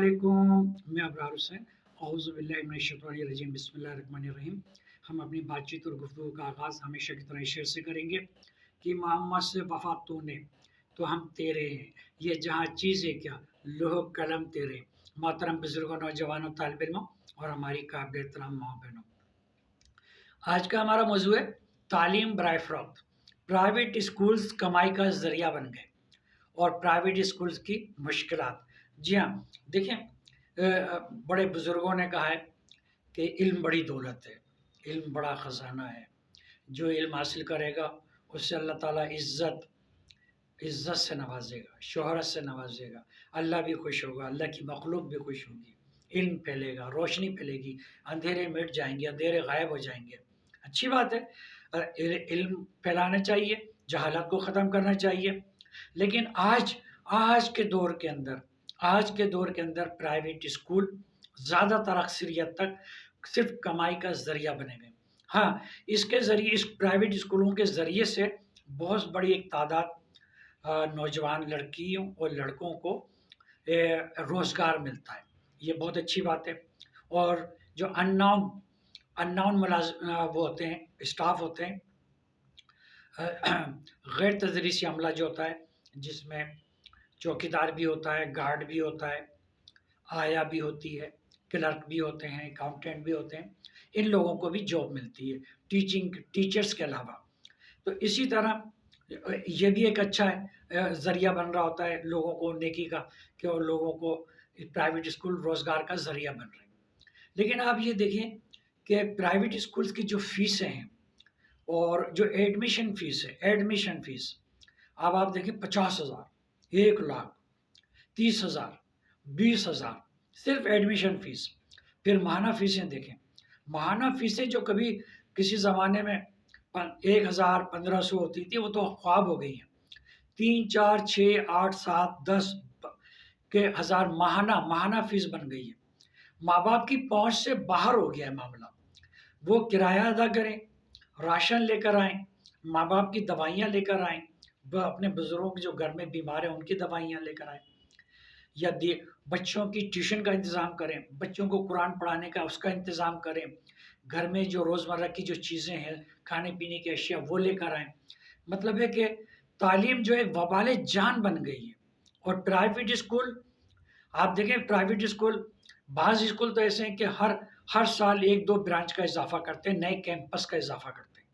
अस्सलामुअलैकुम। मैं अबरार हुसैन। औज़ुबिल्लाहिमिनश्शैतानिर्रजीम। बिस्मिल्लाहिर्रहमानिर्रहीम। हम अपनी बातचीत और गुफ्तगू का आगाज़ हमेशा की तरह शेर से करेंगे कि मोहम्मद से वफ़ा तूने तो हम तेरे हैं, ये जहाँ चीज़ें क्या लोह कलम तेरे। मोहतरम बुज़ुर्गों, नौजवानों, तालिब इल्मों और हमारी काबिल एहतराम माँ बहनों, आज का हमारा मौजू है तालीम बराए फ़रोख्त। प्राइवेट स्कूल्स कमाई का ज़रिया बन गए और प्राइवेट स्कूल्स की मुश्किलात। जी हाँ, देखें, बड़े बुज़ुर्गों ने कहा है कि इल्म बड़ी दौलत है, इल्म बड़ा ख़जाना है। जो इल्म हासिल करेगा उससे अल्लाह ताला इज़्ज़त से नवाजेगा, शोहरत से नवाजेगा। अल्लाह भी खुश होगा, अल्लाह की मखलूक भी खुश होगी। इल्म फैलेगा, रोशनी फैलेगी, अंधेरे मिट जाएंगे, अंधेरे गायब हो जाएंगे। अच्छी बात है, इल्म फैलाना चाहिए, जहालत को ख़त्म करना चाहिए। लेकिन आज के दौर के अंदर प्राइवेट स्कूल ज़्यादातर अक्सरियत तक सिर्फ कमाई का ज़रिया बने हुए। हाँ, इसके ज़रिए, इस प्राइवेट स्कूलों के ज़रिए से बहुत बड़ी एक तादाद नौजवान लड़कियों और लड़कों को रोज़गार मिलता है। ये बहुत अच्छी बात है। और जो अननाउन वो होते हैं, स्टाफ होते हैं, गैर तदरीसी अमला जो होता है, जिसमें चौकीदार भी होता है, गार्ड भी होता है, आया भी होती है, क्लर्क भी होते हैं, अकाउंटेंट भी होते हैं, इन लोगों को भी जॉब मिलती है टीचर्स के अलावा। तो इसी तरह ये भी एक अच्छा ज़रिया बन रहा होता है लोगों को नेकी का, कि और लोगों को प्राइवेट स्कूल रोज़गार का ज़रिया बन रहे हैं। लेकिन आप ये देखें कि प्राइवेट स्कूल्स की जो फ़ीसें हैं और जो एडमिशन फ़ीस, अब आप देखें 50,000, 1,00,000, 30,000, 20,000 सिर्फ एडमिशन फ़ीस। फिर माहाना फ़ीसें देखें, माहाना फ़ीसें जो कभी किसी ज़माने में 1,000, 1,500 होती थी, वो तो ख्वाब हो गई हैं। 3, 4, 6, 8, 7, 10 के हज़ार माहाना फ़ीस बन गई है। माँ बाप की पहुँच से बाहर हो गया है मामला। वो किराया अदा करें, राशन लेकर आएँ, माँ बाप की दवाइयाँ लेकर आएँ, वह अपने बुज़ुर्गों जो घर में बीमार हैं उनकी दवाइयाँ लेकर आएँ, या बच्चों की ट्यूशन का इंतज़ाम करें, बच्चों को कुरान पढ़ाने का उसका इंतज़ाम करें, घर में जो रोज़मर्रा की जो चीज़ें हैं, खाने पीने की अशिया, वो लेकर आएँ। मतलब है कि तालीम जो है वबाल जान बन गई है। और प्राइवेट स्कूल, आप देखें, प्राइवेट स्कूल, बाज़ स्कूल तो ऐसे हैं कि हर साल 1-2 ब्रांच का इज़ाफ़ा करते हैं, नए कैंपस का इज़ाफ़ा करते हैं।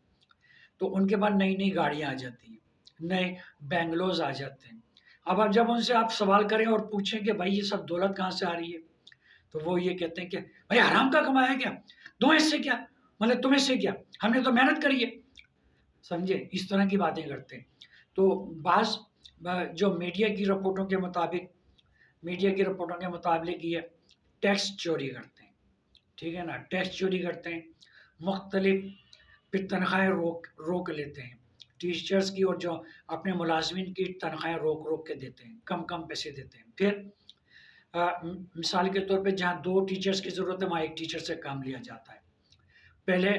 तो उनके बाद नई-नई गाड़ियाँ आ जाती हैं, नए बैंगलोज़ आ जाते हैं। अब आप जब उनसे आप सवाल करें और पूछें कि भाई ये सब दौलत कहाँ से आ रही है, तो वो ये कहते हैं कि भाई हराम का कमाया है क्या? दो इससे क्या? मतलब तुम्हें से क्या? हमने तो मेहनत करी है। समझे? इस तरह की बातें करते हैं। तो बाज़ जो मीडिया की रिपोर्टों के मुताबिक ये टैक्स चोरी करते हैं, ठीक है ना? टैक्स चोरी करते हैं, मुख्तलिफ फिर तनख्वाहें रोक लेते हैं टीचर्स की, और जो अपने मुलाजमिन की तनख्वाहें रोक के देते हैं, कम पैसे देते हैं। फिर मिसाल के तौर पे जहाँ 2 टीचर्स की ज़रूरत है वहाँ 1 टीचर से काम लिया जाता है। पहले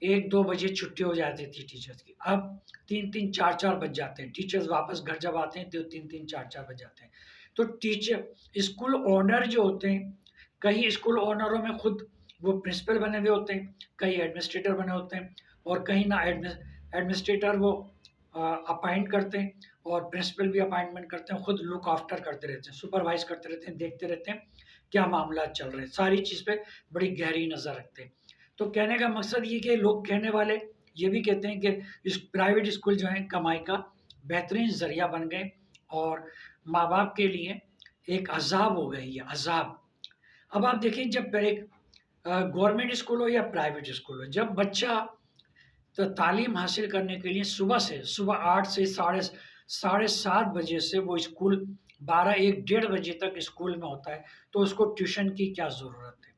1-2 बजे छुट्टी हो जाती थी टीचर्स की, अब 3-3, 4-4 बज जाते हैं। टीचर्स वापस घर जब आते हैं तो 3-3, 4-4 बज जाते हैं। तो स्कूल ओनर जो होते हैं, कई स्कूल ओनरों में खुद वो प्रिंसिपल बने हुए होते हैं, कई एडमिनिस्ट्रेटर बने होते हैं, और कहीं ना एडमिनिस्ट्रेटर वो अपॉइंट करते हैं और प्रिंसिपल भी अपॉइंटमेंट करते हैं, खुद लुक आफ्टर करते रहते हैं, सुपरवाइज करते रहते हैं, देखते रहते हैं क्या मामला चल रहे हैं, सारी चीज़ पे बड़ी गहरी नज़र रखते हैं। तो कहने का मकसद ये कि लोग कहने वाले ये भी कहते हैं कि इस प्राइवेट स्कूल जो है कमाई का बेहतरीन ज़रिया बन गए और माँ बाप के लिए एक अजाब हो गई है, अजाब। अब आप देखिए, जब एक गवर्नमेंट स्कूल हो या प्राइवेट स्कूल हो, जब बच्चा तो तालीम हासिल करने के लिए सुबह 8 से साढ़े 7 बजे से वो स्कूल 12, 1, 1:30 बजे तक स्कूल में होता है, तो उसको ट्यूशन की क्या ज़रूरत है?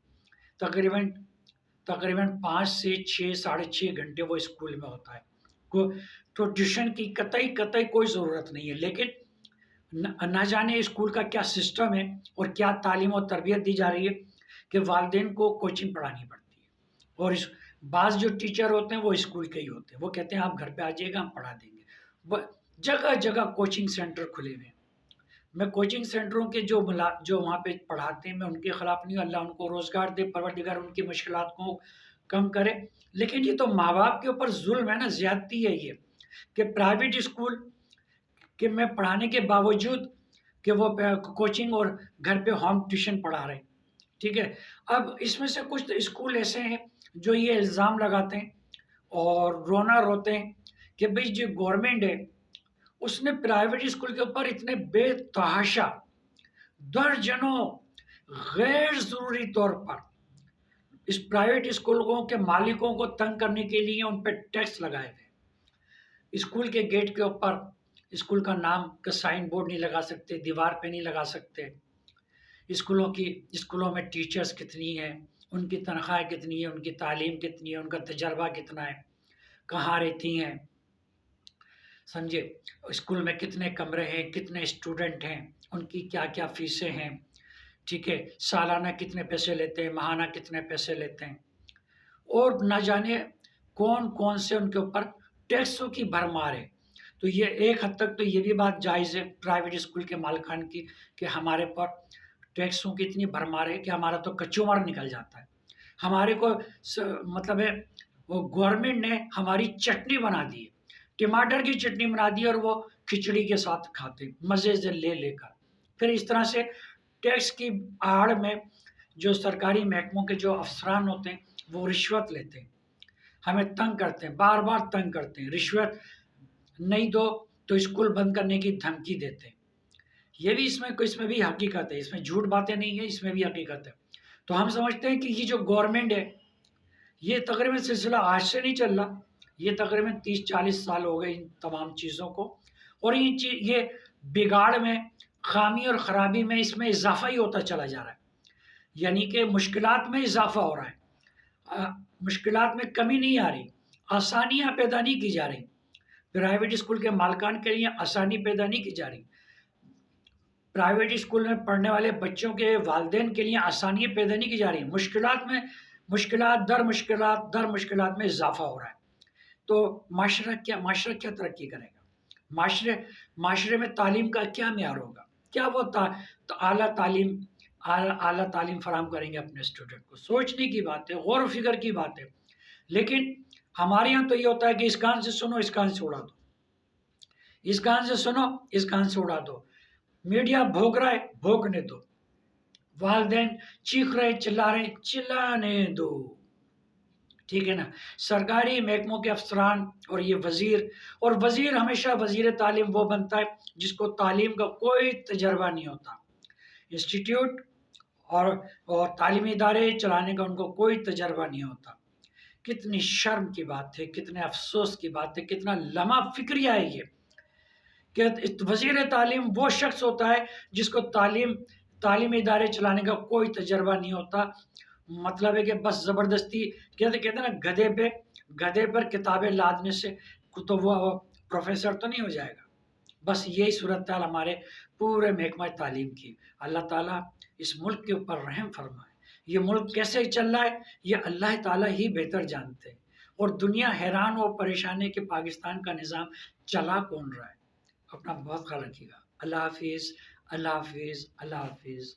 तकरीबन 5 से 6, साढ़े 6 घंटे वो स्कूल में होता है। तो ट्यूशन की कतई कोई ज़रूरत नहीं है। लेकिन न जाने स्कूल का क्या सिस्टम है और क्या तालीम और तरबियत दी जा रही है कि वालिदैन को कोचिंग पढ़ानी पड़ती है, और बाज़ जो टीचर होते हैं वो स्कूल के ही होते हैं। वो कहते हैं आप घर पे आ जाइएगा, हम पढ़ा देंगे। जगह जगह कोचिंग सेंटर खुले हुए हैं। میں کوچنگ سینٹروں کے جو وہاں پہ پڑھاتے ہیں، میں ان کے خلاف نہیں ہوں، اللہ ان کو روزگار دے، پروردگار ان کی مشکلات کو کم کرے، لیکن یہ تو ماں باپ کے اوپر ظلم ہے نا، زیادتی ہے یہ، کہ پرائیویٹ اسکول کہ میں پڑھانے کے باوجود کہ وہ کوچنگ اور گھر پہ ہوم ٹیوشن پڑھا رہے ہیں، ٹھیک ہے۔ اب اس میں سے کچھ اسکول ایسے ہیں جو یہ الزام لگاتے ہیں اور رونا روتے ہیں کہ بھئی جو گورنمنٹ ہے اس نے پرائیویٹ اسکول کے اوپر اتنے بے تحاشا درجنوں غیر ضروری طور پر اس پرائیویٹ اسکولوں کے مالکوں کو تنگ کرنے کے لیے ان پہ ٹیکس لگائے ہوئے، اسکول کے گیٹ کے اوپر اسکول کا نام کا سائن بورڈ نہیں لگا سکتے، دیوار پہ نہیں لگا سکتے، اسکولوں میں ٹیچرز کتنی ہیں، ان کی تنخواہ کتنی ہے، ان کی تعلیم کتنی ہے، ان کا تجربہ کتنا ہے، کہاں رہتی ہیں، سمجھے، اسکول میں کتنے کمرے ہیں، کتنے اسٹوڈنٹ ہیں، ان کی کیا کیا فیسیں ہیں، ٹھیک ہے، سالانہ کتنے پیسے لیتے ہیں، ماہانہ کتنے پیسے لیتے ہیں، اور نہ جانے کون کون سے ان کے اوپر ٹیکسوں کی بھرمار ہے۔ تو یہ ایک حد تک تو یہ بھی بات جائز ہے پرائیویٹ اسکول کے مالکان کی کہ ہمارے پر ٹیکسوں کی اتنی بھرمار ہے کہ ہمارا تو کچومر نکل جاتا ہے، ہمارے کو مطلب ہے وہ گورنمنٹ نے ہماری چٹنی بنا دی ہے، ٹماٹر کی چٹنی بنا دی اور وہ کھچڑی کے ساتھ کھاتے ہیں مزے سے لے لے کر، پھر اس طرح سے ٹیکس کی آڑ میں جو سرکاری محکموں کے جو افسران ہوتے ہیں وہ رشوت لیتے ہیں، ہمیں تنگ کرتے ہیں، بار بار تنگ کرتے ہیں، رشوت نہیں دو تو اسکول بند کرنے کی دھمکی دیتے ہیں، یہ بھی اس میں بھی حقیقت ہے، اس میں جھوٹ باتیں نہیں ہیں، اس میں بھی حقیقت ہے۔ تو ہم سمجھتے ہیں کہ یہ جو گورنمنٹ ہے یہ تقریباً سلسلہ آج سے نہیں چل رہا، یہ تقریباً 30-40 سال ہو گئے ان تمام چیزوں کو، اور یہ بگاڑ میں، خامی اور خرابی میں اس میں اضافہ ہی ہوتا چلا جا رہا ہے، یعنی کہ مشکلات میں اضافہ ہو رہا ہے، مشکلات میں کمی نہیں آ رہی، آسانیاں پیدا نہیں کی جا رہی، پرائیویٹ اسکول کے مالکان کے لیے آسانی پیدا نہیں کی جا رہی، پرائیویٹ اسکول میں پڑھنے والے بچوں کے والدین کے لیے آسانیاں پیدا نہیں کی جا رہی، مشکلات در مشکلات میں اضافہ ہو رہا ہے۔ تو معاشرہ کیا ترقی کرے گا؟ معاشرے میں تعلیم کا کیا معیار ہوگا؟ کیا وہ اعلیٰ تعلیم فراہم کریں گے اپنے اسٹوڈنٹ کو؟ سوچنے کی بات ہے، غور و فکر کی بات ہے، لیکن ہمارے یہاں تو یہ ہوتا ہے کہ اس کان سے سنو اس کان سے اڑا دو، اس کان سے سنو اس کان سے اڑا دو، میڈیا بھوک رہا ہے بھوکنے دو، والدین چیخ رہے چلا رہے چلانے دو، ٹھیک ہے نا، سرکاری محکموں کے افسران اور یہ وزیر ہمیشہ وزیر تعلیم وہ بنتا ہے جس کو تعلیم کا کوئی تجربہ نہیں ہوتا، انسٹیٹیوٹ اور تعلیمی ادارے چلانے کا ان کو کوئی تجربہ نہیں ہوتا، کتنی شرم کی بات ہے، کتنے افسوس کی بات ہے، کتنا لمحہ فکریہ ہے یہ کہ وزیر تعلیم وہ شخص ہوتا ہے جس کو تعلیمی ادارے چلانے کا کوئی تجربہ نہیں ہوتا، مطلب ہے کہ بس زبردستی کہتے ہیں نا گدھے پر کتابیں لادنے سے تو وہ پروفیسر تو نہیں ہو جائے گا، بس یہی صورتحال ہمارے پورے محکمہ تعلیم کی۔ اللہ تعالیٰ اس ملک کے اوپر رحم فرمائے، یہ ملک کیسے چل رہا ہے یہ اللہ تعالیٰ ہی بہتر جانتے ہیں، اور دنیا حیران اور پریشان ہے کہ پاکستان کا نظام چلا کون رہا ہے۔ اپنا بہت خیال رکھیے گا، اللہ حافظ، اللہ حافظ، اللہ حافظ۔